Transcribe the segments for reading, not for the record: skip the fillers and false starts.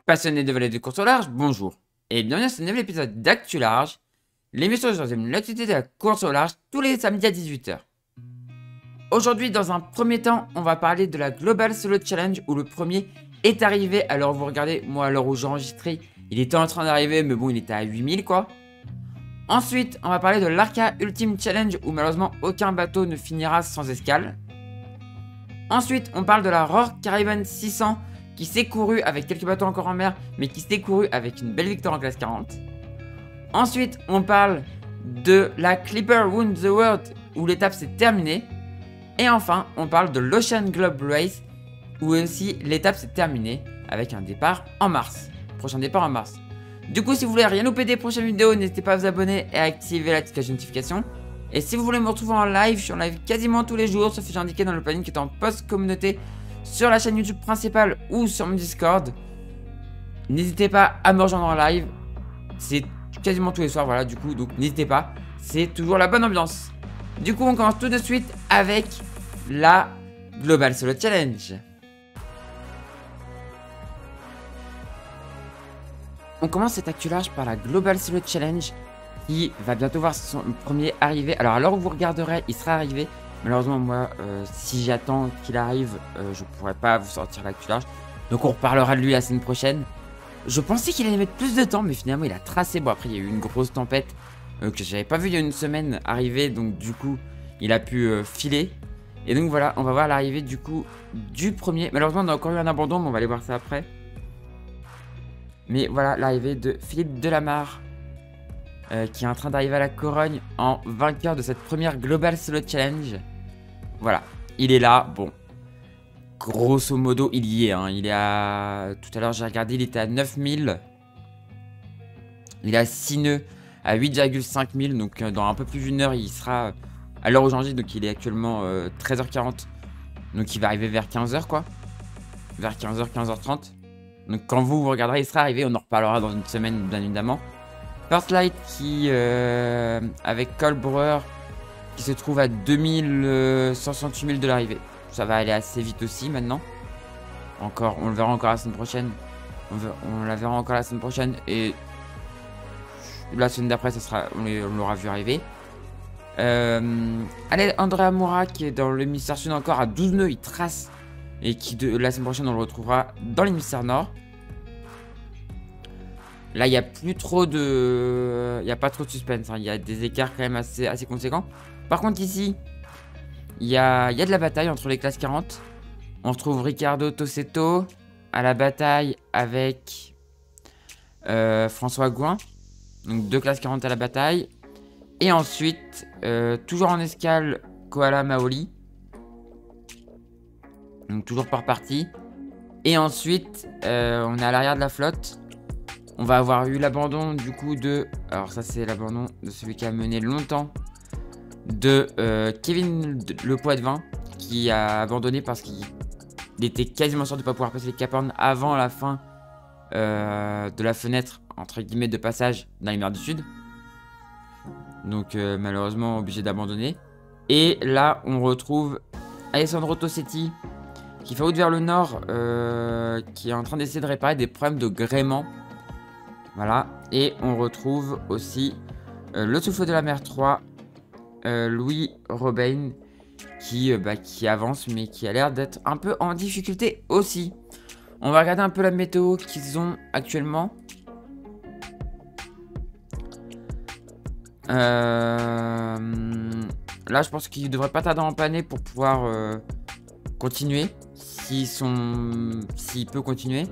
Passionnés de voler de course au large, bonjour. Et bienvenue sur ce nouvel épisode d'Actu Large, l'émission où je résume l'actualité de la course au large tous les samedis à 18 h. Aujourd'hui, dans un premier temps, on va parler de la Global Solo Challenge où le premier est arrivé. Alors vous regardez, moi à l'heure où j'ai enregistré, il était en train d'arriver, mais bon, il était à 8000 quoi. Ensuite, on va parler de l'Arca Ultimate Challenge où malheureusement aucun bateau ne finira sans escale. Ensuite, on parle de la Roar Caribbean 600 qui s'est couru avec quelques bateaux encore en mer, mais qui s'est couru avec une belle victoire en classe 40. Ensuite, on parle de la Clipper Wound the World où l'étape s'est terminée. Et enfin, on parle de l'Ocean Globe Race où aussi l'étape s'est terminée avec un départ en mars. Prochain départ en mars. Du coup, si vous voulez rien louper des prochaines vidéos, n'hésitez pas à vous abonner et à activer la petite notification. Et si vous voulez me retrouver en live, je suis en live quasiment tous les jours, sauf que j'ai indiqué dans le planning qui est en post communauté sur la chaîne YouTube principale ou sur mon Discord. N'hésitez pas à me rejoindre en live. C'est quasiment tous les soirs, voilà, du coup, donc n'hésitez pas. C'est toujours la bonne ambiance. Du coup, on commence tout de suite avec la Global Solo Challenge. On commence cet actu large par la Global Solo Challenge qui va bientôt voir son premier arriver. Alors, à l'heure où vous regarderez, il sera arrivé. Malheureusement, moi, si j'attends qu'il arrive, je pourrais pas vous sortir l'actu large. Donc, on reparlera de lui la semaine prochaine. Je pensais qu'il allait mettre plus de temps, mais finalement, il a tracé. Bon, après, il y a eu une grosse tempête que j'avais pas vu il y a une semaine arriver. Donc, du coup, il a pu filer. Et donc, voilà, on va voir l'arrivée du coup du premier. Malheureusement, on a encore eu un abandon, mais on va aller voir ça après. Mais voilà, l'arrivée de Philippe Delamarre. Qui est en train d'arriver à la Corogne en vainqueur de cette première Global Solo Challenge. Voilà, il est là. Bon, grosso modo, il y est. Hein. Il est à... Tout à l'heure, j'ai regardé, il était à 9000. Il a 6 nœuds à 8,5 000. Donc, dans un peu plus d'une heure, il sera à l'heure où j'enregistre. Donc, il est actuellement 13h40. Donc, il va arriver vers 15h, quoi. Vers 15h, 15h30. Donc, quand vous regarderez, il sera arrivé. On en reparlera dans une semaine, bien évidemment. First Light qui, avec Cole Brewer, qui se trouve à 2168 000 de l'arrivée. Ça va aller assez vite aussi maintenant. Encore, on le verra encore la semaine prochaine. On la verra encore la semaine prochaine. Et la semaine d'après, ça sera, on l'aura vu arriver. Allez, Andrea Moura qui est dans l'hémisphère sud encore à 12 nœuds. Il trace. Et qui, la semaine prochaine, on le retrouvera dans l'hémisphère nord. Là, il n'y a plus trop de... Il n'y a pas trop de suspense. Hein. Il y a des écarts quand même assez conséquents. Par contre, ici, il y a de la bataille entre les classes 40. On retrouve Ricardo Tossetto à la bataille avec François Gouin. Donc, 2 classes 40 à la bataille. Et ensuite, toujours en escale, Koala Maoli. Donc, toujours par partie. Et ensuite, on est à l'arrière de la flotte. On va avoir eu l'abandon du coup de... Alors ça c'est l'abandon de celui qui a mené longtemps. De Kevin Le Poitvin. Qui a abandonné parce qu'il était quasiment sûr de ne pas pouvoir passer les Cap Horn avant la fin de la fenêtre entre guillemets de passage dans les mers du Sud. Donc malheureusement obligé d'abandonner. Et là on retrouve Alessandro Tossetti qui fait route vers le nord. Qui est en train d'essayer de réparer des problèmes de gréement. Voilà, et on retrouve aussi le souffle de la mer 3, Louis Robin, qui avance, mais qui a l'air d'être un peu en difficulté aussi. On va regarder un peu la météo qu'ils ont actuellement. Là, je pense qu'ils ne devraient pas tarder à empanner pour pouvoir continuer, s'il peut continuer.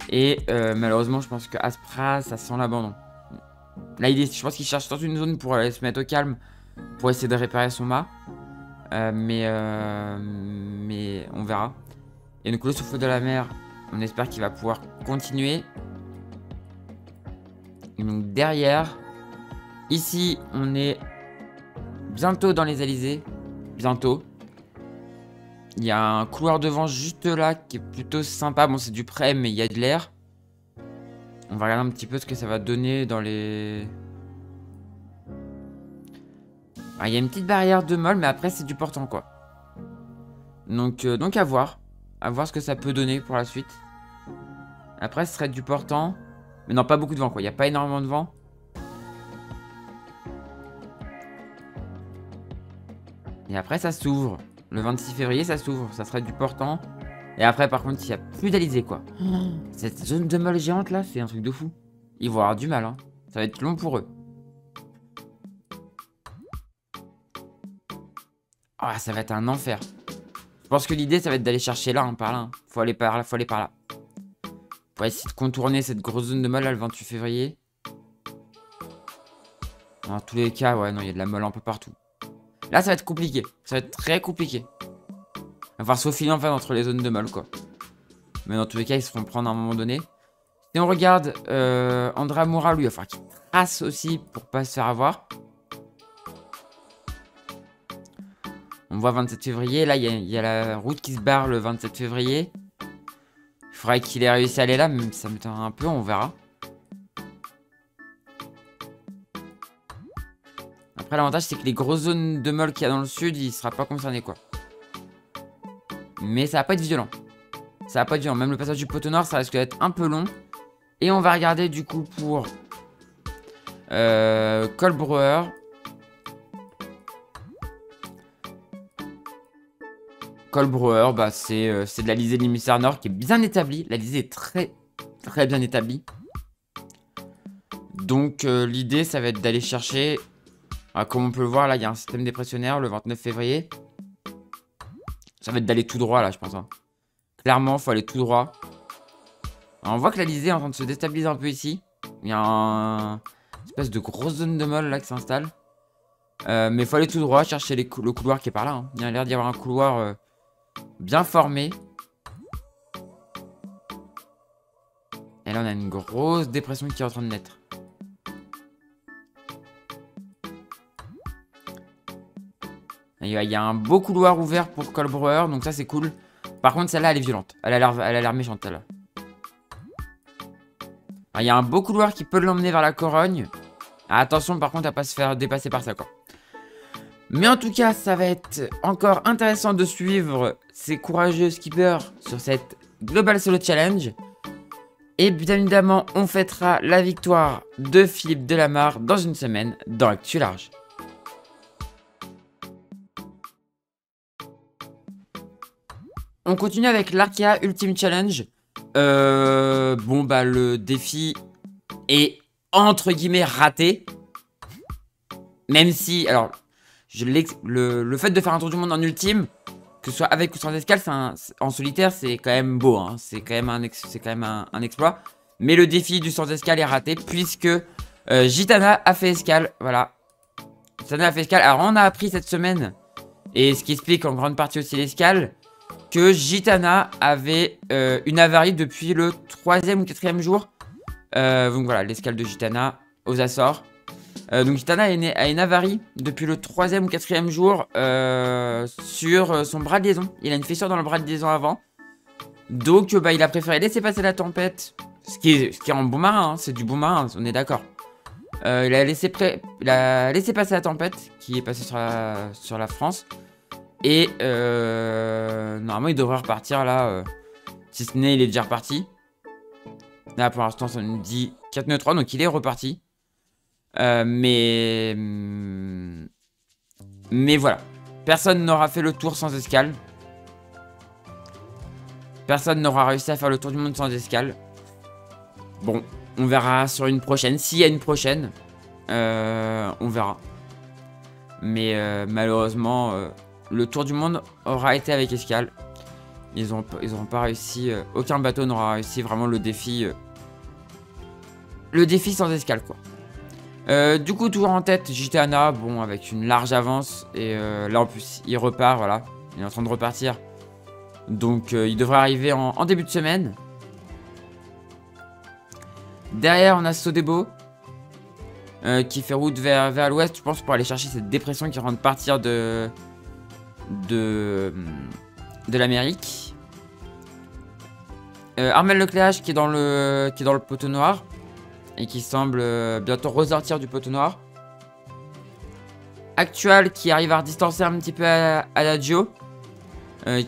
Et malheureusement, je pense que Aspra, ça sent l'abandon. Là, je pense qu'il cherche dans une zone pour aller se mettre au calme, pour essayer de réparer son mât. Mais on verra. Et donc, le souffle de la mer, on espère qu'il va pouvoir continuer. Et donc, derrière, ici, on est bientôt dans les Alizés. Bientôt. Il y a un couloir de vent juste là qui est plutôt sympa. Bon, c'est du près, mais il y a de l'air. On va regarder un petit peu ce que ça va donner dans les... Ah, il y a une petite barrière de molle, mais après, c'est du portant, quoi. Donc à voir. À voir ce que ça peut donner pour la suite. Après, ce serait du portant. Mais non, pas beaucoup de vent, quoi. Il n'y a pas énormément de vent. Et après, ça s'ouvre. Le 26 février, ça s'ouvre. Ça serait du portant. Et après, par contre, il n'y a plus d'alizé, quoi. Cette zone de molle géante, là, c'est un truc de fou. Ils vont avoir du mal, hein. Ça va être long pour eux. Ah, ça va être un enfer. Je pense que l'idée, ça va être d'aller chercher là, hein, par là. Hein. Faut aller par là, faut aller par là. Faut essayer de contourner cette grosse zone de molle, là, le 28 février. Dans tous les cas, ouais, non, il y a de la molle un peu partout. Là, ça va être compliqué. Ça va être très compliqué. On va falloir se faufiler, en fait, entre les zones de molle, quoi. Mais dans tous les cas, ils se feront prendre à un moment donné. Si on regarde André Amoura, lui, il va falloir qu'il trace aussi pour pas se faire avoir. On voit 27 février. Là, il y a la route qui se barre le 27 février. Il faudrait qu'il ait réussi à aller là, même si ça m'étonnerait un peu, on verra. Après, l'avantage, c'est que les grosses zones de molle qu'il y a dans le sud, il sera pas concerné, quoi. Mais ça va pas être violent. Ça va pas être violent. Même le passage du poteau noir, ça risque d'être un peu long. Et on va regarder, du coup, pour Colbrouwer. Colbrouwer, bah, c'est de la lysée de l'hémisphère nord qui est bien établie. La lysée est très, très bien établie. Donc, l'idée, ça va être d'aller chercher... comme on peut le voir, là, il y a un système dépressionnaire le 29 février. Ça va être d'aller tout droit, là, je pense. Hein. Clairement, il faut aller tout droit. Alors, on voit que la lysée est en train de se déstabiliser un peu ici. Il y a une espèce de grosse zone de molle, là, qui s'installe. Mais il faut aller tout droit, chercher le couloir qui est par là. Hein. Il y a l'air d'y avoir un couloir bien formé. Et là, on a une grosse dépression qui est en train de naître. Il y a un beau couloir ouvert pour Colbrouwer, donc ça c'est cool. Par contre celle-là elle est violente, elle a l'air méchante celle-là. Il y a un beau couloir qui peut l'emmener vers la Corogne. Attention par contre à pas se faire dépasser par ça quoi. Mais en tout cas ça va être encore intéressant de suivre ces courageux skippers sur cette Global Solo Challenge. Et bien évidemment on fêtera la victoire de Philippe Delamarre dans une semaine dans Actu Large. On continue avec l'Arkea Ultimate Challenge. Bon, bah, le défi est entre guillemets raté. Même si, alors, le fait de faire un tour du monde en ultime, que ce soit avec ou sans escale, en solitaire, c'est quand même beau. Hein, c'est quand même un exploit. Mais le défi du sans escale est raté puisque Gitana a fait escale. Voilà. Gitana a fait escale. Alors, on a appris cette semaine, et ce qui explique en grande partie aussi l'escale, que Gitana avait une avarie depuis le 3e ou 4e jour. Donc voilà, l'escale de Gitana aux Açores. Donc Gitana a une avarie depuis le 3e ou 4e jour sur son bras de liaison. Il a une fissure dans le bras de liaison avant. Donc bah, il a préféré laisser passer la tempête. Ce qui est en bon marin, hein, c'est du bon marin, on est d'accord. Il a laissé passer la tempête qui est passée sur la France. Et normalement il devrait repartir là. Si ce n'est il est déjà reparti. Là pour l'instant ça nous dit 4 nœuds 3 donc il est reparti. Mais voilà. Personne n'aura fait le tour sans escale. Personne n'aura réussi à faire le tour du monde sans escale. Bon, on verra sur une prochaine. S'il y a une prochaine, on verra. Mais malheureusement... le tour du monde aura été avec escale. Ils auront pas réussi. Aucun bateau n'aura réussi vraiment le défi. Le défi sans escale quoi. Du coup toujours en tête Gitana. Bon avec une large avance. Et là en plus il repart voilà. Il est en train de repartir. Donc il devrait arriver en début de semaine. Derrière on a Sodebo. Qui fait route vers l'ouest je pense pour aller chercher cette dépression qui rentre partir de l'Amérique. Armel Lecléage qui est dans le poteau noir et qui semble bientôt ressortir du poteau noir. Actual qui arrive à redistancer un petit peu à la Gio.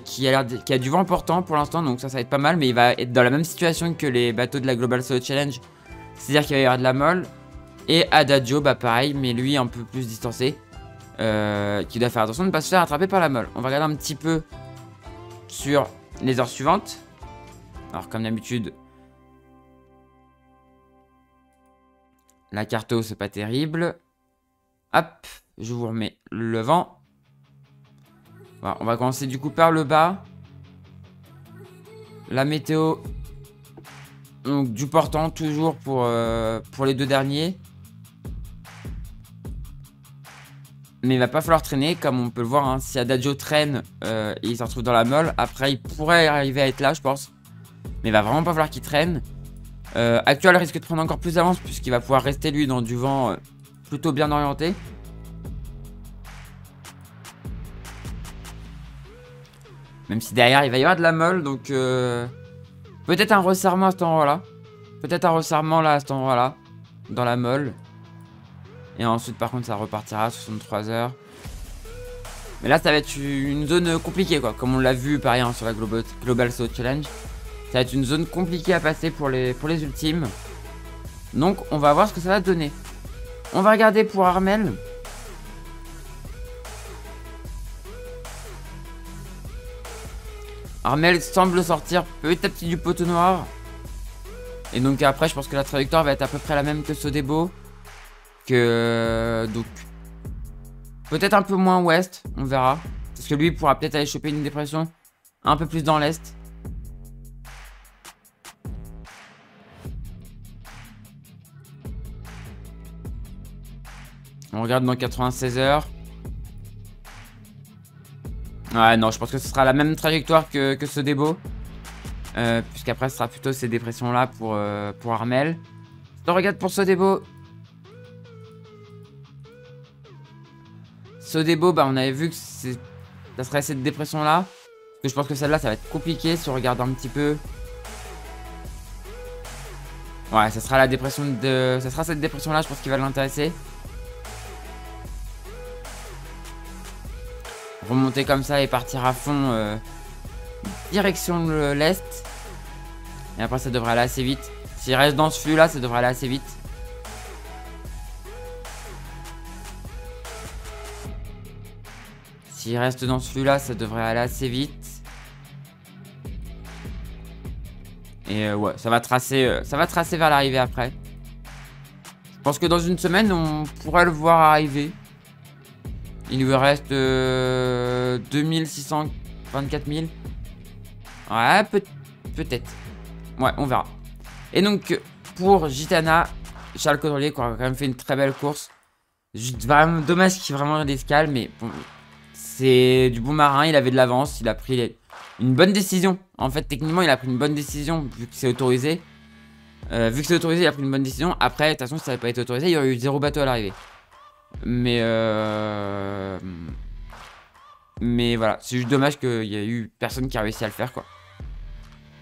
qui a du vent portant pour l'instant, donc ça va être pas mal, mais il va être dans la même situation que les bateaux de la Global Solo Challenge, c'est-à-dire qu'il va y avoir de la molle. Et Adagio, bah pareil, mais lui un peu plus distancé, qui doit faire attention de ne pas se faire attraper par la molle. On va regarder un petit peu sur les heures suivantes. Alors comme d'habitude, la carto c'est pas terrible. Hop, je vous remets le vent. Voilà, on va commencer du coup par le bas. La météo, donc du portant toujours pour les deux derniers. Mais il va pas falloir traîner, comme on peut le voir, hein. Si Adagio traîne et il se retrouve dans la molle, après il pourrait arriver à être là, je pense. Mais il va vraiment pas falloir qu'il traîne. Actuel risque de prendre encore plus d'avance, puisqu'il va pouvoir rester lui dans du vent plutôt bien orienté. Même si derrière il va y avoir de la molle, donc peut-être un resserrement à cet endroit-là. Peut-être un resserrement là à cet endroit-là, dans la molle. Et ensuite, par contre, ça repartira à 63 heures. Mais là, ça va être une zone compliquée, quoi. Comme on l'a vu, pareil, hein, sur la Global Solo Challenge. Ça va être une zone compliquée à passer pour les ultimes. Donc, on va voir ce que ça va donner. On va regarder pour Armel. Armel semble sortir petit à petit du poteau noir. Et donc, après, je pense que la trajectoire va être à peu près la même que Sodebo. Donc peut-être un peu moins ouest, on verra. Parce que lui il pourra peut-être aller choper une dépression un peu plus dans l'est. On regarde dans 96 heures. Ouais non, je pense que ce sera la même trajectoire que Sodebo. Puisqu'après ce sera plutôt ces dépressions là pour Armel. On regarde pour Sodebo. Sodebo, bah on avait vu que ça serait cette dépression là. Parce que je pense que celle-là, ça va être compliqué si on regarde un petit peu. Ouais, ça sera la dépression de. Ça sera cette dépression là, je pense qu'il va l'intéresser. Remonter comme ça et partir à fond direction l'est. Et après ça devrait aller assez vite. S'il reste dans ce flux là, ça devrait aller assez vite. S'il reste dans ce flux là, ça devrait aller assez vite. Et ouais, ça va tracer vers l'arrivée après. Je pense que dans une semaine, on pourrait le voir arriver. Il lui reste 2600, 24 000. Ouais, peut-être. Ouais, on verra. Et donc, pour Gitana, Charles Caudrelier, qui a quand même fait une très belle course. Juste vraiment dommage qu'il y ait vraiment d'escale, mais bon, c'est du bon marin, il avait de l'avance, il a pris une bonne décision. En fait, techniquement, il a pris une bonne décision, vu que c'est autorisé. Vu que c'est autorisé, il a pris une bonne décision. Après, de toute façon, si ça n'avait pas été autorisé, il y aurait eu 0 bateau à l'arrivée. Mais voilà, c'est juste dommage qu'il y ait eu personne qui a réussi à le faire, quoi.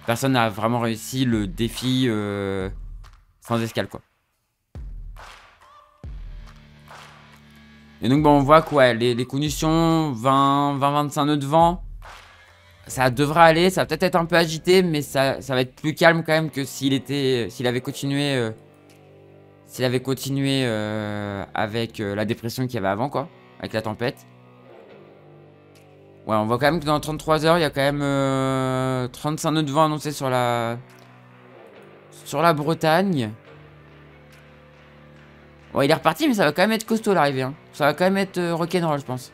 Personne n'a vraiment réussi le défi sans escale, quoi. Et donc, bon, on voit que ouais, les conditions, 20-25 nœuds de vent, ça devrait aller. Ça va peut-être être un peu agité, mais ça va être plus calme quand même que s'il avait continué... avec la dépression qu'il y avait avant, quoi. Avec la tempête. Ouais, on voit quand même que dans 33 heures, il y a quand même 35 nœuds de vent annoncés sur la Bretagne. Ouais, il est reparti, mais ça va quand même être costaud l'arrivée. Hein. Ça va quand même être rock'n'roll, je pense.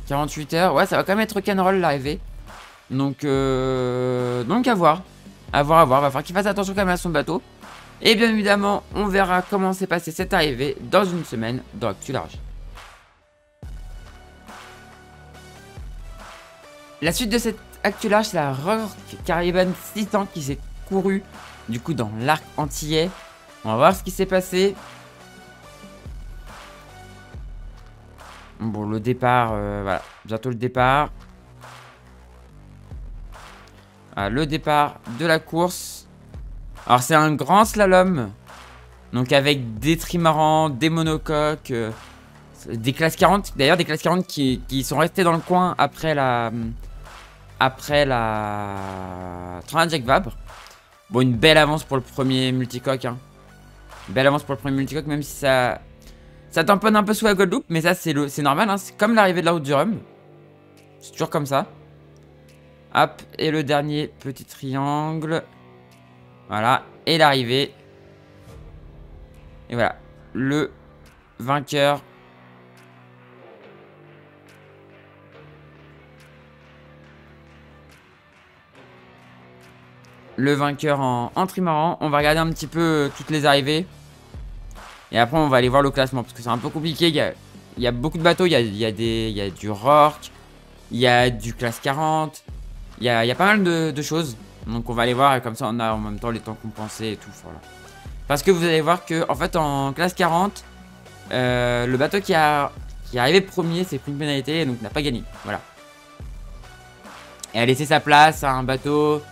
48 heures. Ouais, ça va quand même être rock'n'roll l'arrivée. Donc à voir. À voir. Va falloir qu'il fasse attention quand même à son bateau. Et bien évidemment, on verra comment s'est passée cette arrivée dans une semaine dans Actu Large. La suite de cette Actu Large, c'est la Rock Caribbean 600 qui s'est courue du coup dans l'arc antillais. On va voir ce qui s'est passé. Bon, le départ, voilà, bientôt le départ. Voilà, le départ de la course. Alors c'est un grand slalom. Donc avec des trimarans, des monocoques, des classes 40. D'ailleurs des classes 40 qui sont restés dans le coin après après la Tornade Jack Vabre. Bon, une belle avance pour le premier multicoque. Hein. Belle avance pour le premier multicoque, même si ça tamponne un peu sous la Guadeloupe. Mais ça, c'est normal. Hein. C'est comme l'arrivée de la route du rhum. C'est toujours comme ça. Hop, et le dernier petit triangle. Voilà, et l'arrivée. Et voilà, le vainqueur. Le vainqueur en trimaran. On va regarder un petit peu toutes les arrivées. Et après, on va aller voir le classement. Parce que c'est un peu compliqué. Il y a beaucoup de bateaux. Il y a du Rorke. Il y a du classe 40. Il y a pas mal de choses. Donc on va aller voir. Et comme ça, on a en même temps les temps compensés et tout. Voilà. Parce que vous allez voir que, en fait, en classe 40, le bateau qui est arrivé premier s'est pris une pénalité. Et donc n'a pas gagné. Voilà. Et a laissé sa place à un bateau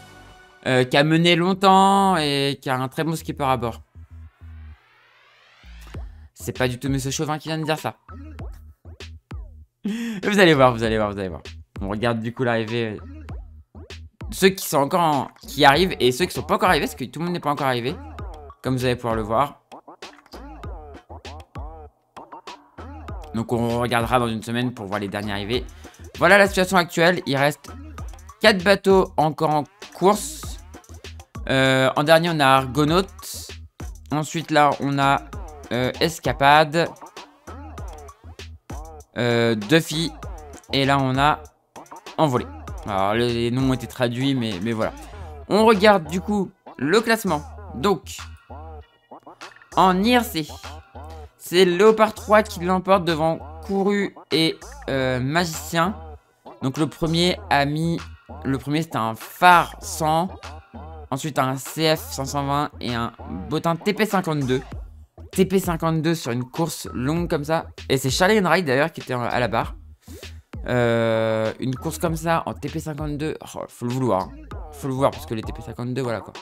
qui a mené longtemps et qui a un très bon skipper à bord. C'est pas du tout Monsieur Chauvin qui vient de dire ça. Vous allez voir, vous allez voir, vous allez voir. On regarde du coup l'arrivée. Ceux qui sont encore qui arrivent et ceux qui sont pas encore arrivés, parce que tout le monde n'est pas encore arrivé. Comme vous allez pouvoir le voir. Donc on regardera dans une semaine pour voir les derniers arrivés. Voilà la situation actuelle. Il reste 4 bateaux encore en course. En dernier, on a Argonaut. Ensuite, là, on a Escapade. Duffy. Et là, on a Envolé. Alors, les noms ont été traduits, mais voilà. On regarde, du coup, le classement. Donc, en IRC, c'est Léopard 3 qui l'emporte devant Kourou et Magicien. Donc, le premier a mis... Le premier, c'était un phare 100. Ensuite, un CF 520 et un bottin TP52. TP52 sur une course longue comme ça. Et c'est Charlie Enright d'ailleurs qui était à la barre. Une course comme ça en TP52. Oh, faut le vouloir. Hein. Faut le voir parce que les TP52, voilà quoi.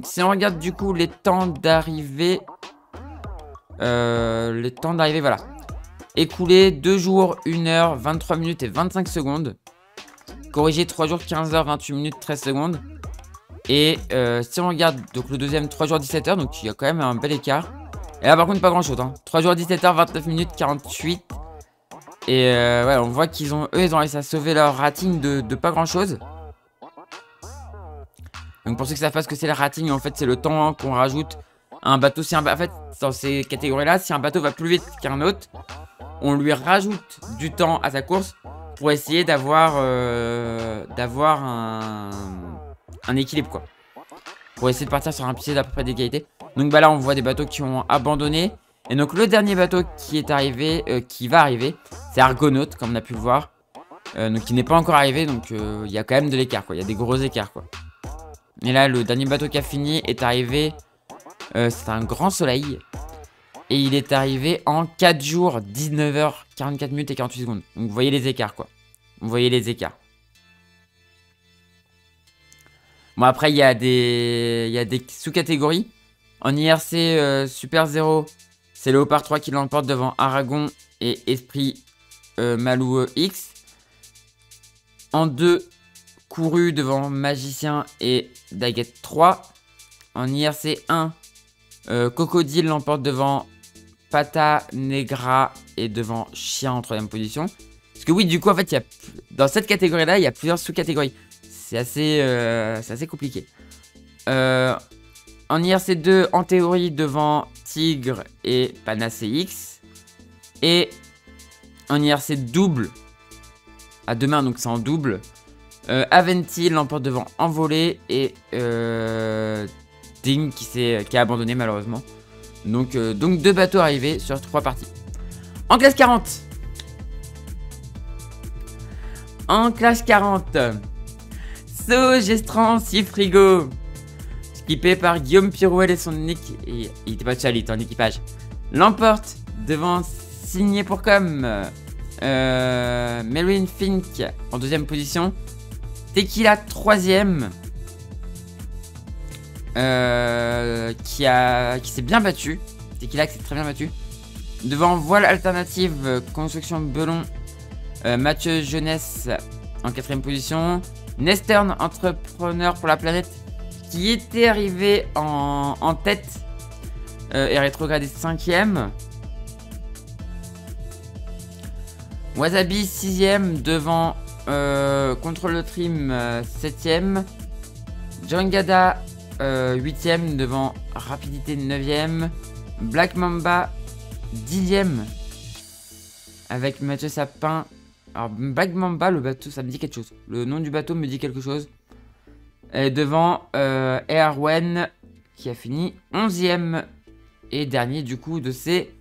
Si on regarde du coup les temps d'arrivée. Voilà. Écoulé 2 jours, 1 heure, 23 minutes et 25 secondes. Corrigé 3 jours, 15 heures, 28 minutes, 13 secondes. Et si on regarde donc le deuxième 3 jours, 17 heures, donc il y a quand même un bel écart. Et là par contre pas grand chose. Hein. 3 jours, 17 heures, 29 minutes, 48. Et ouais, on voit qu'ils ont réussi à sauver leur rating de pas grand chose. Donc pour ceux qui savent pas ce que c'est le rating, en fait c'est le temps hein, qu'on rajoute à un bateau. Si en fait dans ces catégories là, si un bateau va plus vite qu'un autre, on lui rajoute du temps à sa course pour essayer d'avoir un équilibre quoi. Pour essayer de partir sur un pied d'à peu près d'égalité. Donc bah là on voit des bateaux qui ont abandonné. Et donc le dernier bateau qui est arrivé, qui va arriver, c'est Argonaut comme on a pu le voir. Donc qui n'est pas encore arrivé, donc il y a quand même de l'écart quoi, il y a des gros écarts quoi. Et là le dernier bateau qui a fini est arrivé, c'est un Grand Soleil. Et il est arrivé en 4 jours, 19 heures, 44 minutes et 48 secondes. Donc vous voyez les écarts quoi. Vous voyez les écarts. Bon après il y a des sous-catégories. En IRC Super 0, c'est Léopard 3 qui l'emporte devant Aragon et Esprit Malou X. En 2, Kourou devant Magicien et Daguette 3. En IRC 1, Cocodile l'emporte devant Pata Negra et devant Chien en 3ème position. Parce que oui, du coup, en fait, dans cette catégorie-là, il y a plusieurs sous-catégories. C'est assez compliqué. En IRC 2, en théorie, devant Tigre et Panacé X. Et en IRC double, à deux mains, donc c'est en double. Aventi l'emporte devant Envolé et Ding qui a abandonné malheureusement. Donc 2 bateaux arrivés sur 3 parties. En classe 40. En classe 40. Gestran Frigo. Skippé par Guillaume Pirouel et son équipe. Il était pas seul, il était en équipage. L'emporte devant Signé pour Com. Melvin Fink en 2ème position. Tequila 3ème. Qui s'est bien battu. Tequila qui s'est très bien battu. Devant Voile Alternative, Construction Belon. Mathieu Jeunesse en 4ème position. Nestern, entrepreneur pour la planète, qui était arrivé en tête et rétrogradé 5ème. Wasabi 6ème devant Control the Trim 7ème. Jangada 8ème devant Rapidité 9ème. Black Mamba 10ème avec Mathieu Sapin. Alors Black Mamba, le bateau, ça me dit quelque chose. Le nom du bateau me dit quelque chose. Et devant Erwen qui a fini 11ème et dernier du coup de ces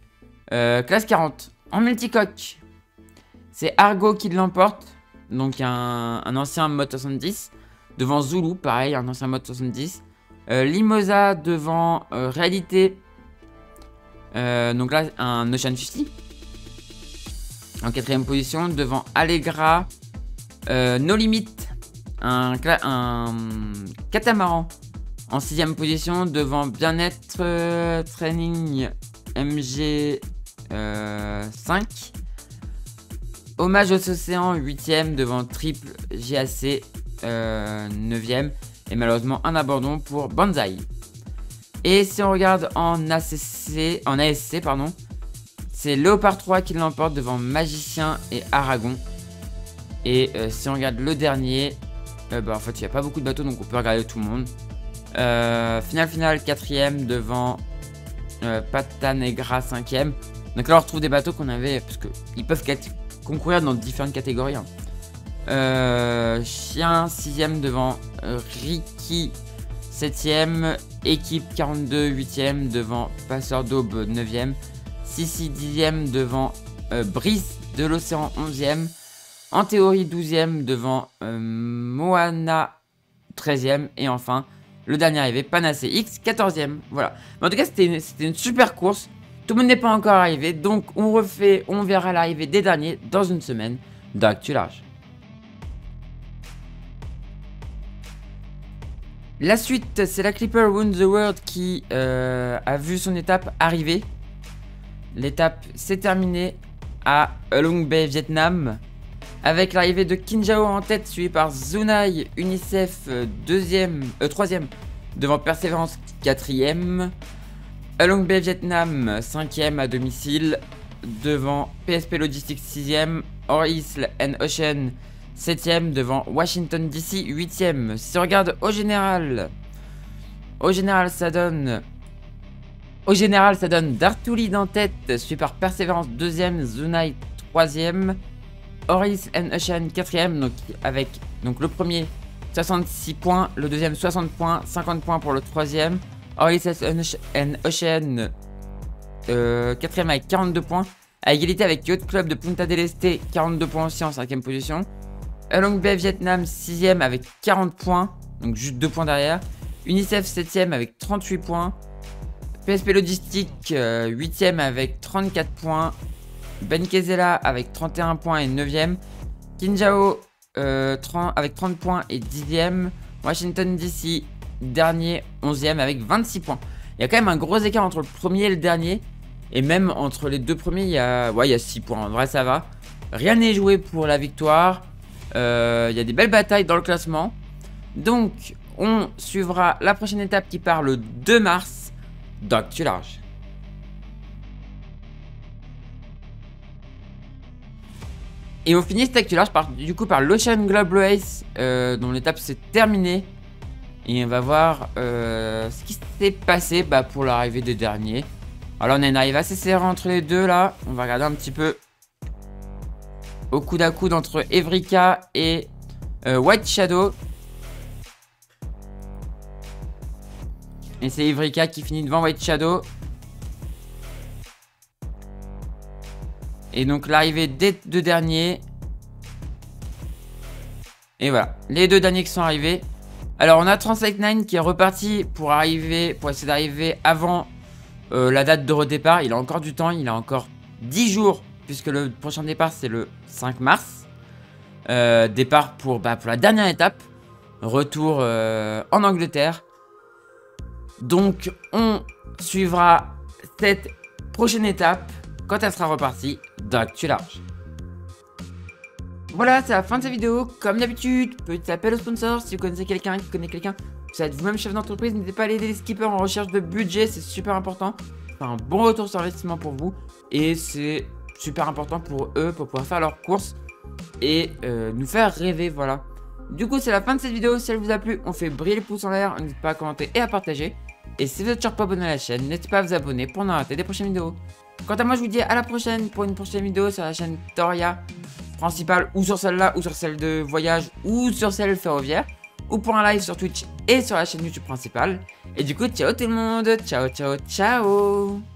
classe 40. En multicoque, c'est Argo qui l'emporte. Donc un ancien mode 70. Devant Zulu, pareil, un ancien mode 70. Limosa devant Réalité. Donc là, un Ocean 50. En 4ème position, devant Allegra. No Limit, un catamaran. En 6ème position, devant Bien-être Training MG 5. Hommage aux océans 8ème devant Triple GAC 9ème. Et malheureusement un abandon pour Banzai. Et si on regarde en ASC, pardon, c'est Léopard 3 qui l'emporte devant Magicien et Aragon. Et si on regarde le dernier, en fait il n'y a pas beaucoup de bateaux donc on peut regarder tout le monde. Final 4ème devant Pata Negra 5ème. Donc là on retrouve des bateaux qu'on avait, parce qu'ils peuvent concourir dans différentes catégories. Chien 6ème devant Ricky 7ème. Équipe 42 8ème devant Passeur d'Aube 9ème. Sissi 10ème devant Brice de l'Océan 11ème. En théorie 12ème devant Moana 13ème. Et enfin le dernier arrivé, Panacé X 14ème. Voilà. Mais en tout cas c'était une super course. Tout le monde n'est pas encore arrivé. Donc on verra l'arrivée des derniers dans une semaine d'Actu Large. La suite, c'est la Clipper Wound the World qui a vu son étape arriver. L'étape s'est terminée à Long Bay, Vietnam, avec l'arrivée de Kinjao en tête, suivi par Zunai, Unicef 3ème, devant Perseverance 4ème. Long Bay, Vietnam 5ème à domicile, devant PSP Logistics 6ème. Orisle and Ocean 7ème devant Washington DC 8ème. Si on regarde au général ça donne Dartoulid en tête, suivi par Perseverance 2ème, Zunai 3ème, Oris and Ocean 4ème, donc avec le premier 66 points, le deuxième 60 points, 50 points pour le troisième. Oris and Ocean 4ème avec 42 points, à égalité avec Yacht Club de Punta del Este, 42 points aussi en 5ème position. Long Bay Vietnam 6ème avec 40 points, donc juste 2 points derrière. Unicef 7ème avec 38 points. PSP Logistic 8ème avec 34 points. Ben Kezela avec 31 points et 9ème. Kinjao avec 30 points et 10ème. Washington DC dernier 11ème avec 26 points. Il y a quand même un gros écart entre le premier et le dernier. Et même entre les deux premiers, il y a 6 points. En vrai, ça va. Rien n'est joué pour la victoire. Il y a des belles batailles dans le classement. Donc, on suivra la prochaine étape qui part le 2 mars d'Actu Large. Et on finit cette Actu Large du coup par l'Ocean Globe Race, dont l'étape s'est terminée. Et on va voir ce qui s'est passé pour l'arrivée des derniers. Alors on a une arrivée assez serrée entre les deux là. On va regarder un petit peu au coude à coude entre Evrika et White Shadow. Et c'est Evrika qui finit devant White Shadow. Et donc l'arrivée des deux derniers. Et voilà, les deux derniers qui sont arrivés. Alors on a Translate 9 qui est reparti pour essayer d'arriver avant la date de redépart. Il a encore du temps, il a encore 10 jours. Puisque le prochain départ c'est le 5 mars. Départ pour la dernière étape. Retour en Angleterre. Donc on suivra cette prochaine étape quand elle sera repartie d'Actu Large. Voilà, c'est la fin de cette vidéo. Comme d'habitude, petit appel au sponsor. Si vous connaissez quelqu'un qui connaît quelqu'un, vous êtes vous-même chef d'entreprise, n'hésitez pas à aider les skippers en recherche de budget, c'est super important. C'est un bon retour sur investissement pour vous. Et c'est super important pour eux, pour pouvoir faire leurs courses et nous faire rêver, voilà. Du coup, c'est la fin de cette vidéo. Si elle vous a plu, on fait briller les pouces en l'air. N'hésitez pas à commenter et à partager. Et si vous êtes toujours pas abonné à la chaîne, n'hésitez pas à vous abonner pour ne rater des prochaines vidéos. Quant à moi, je vous dis à la prochaine pour une prochaine vidéo sur la chaîne Toria principale, ou sur celle-là, ou sur celle de voyage, ou sur celle ferroviaire, ou pour un live sur Twitch et sur la chaîne YouTube principale. Et du coup, ciao tout le monde, ciao ciao ciao.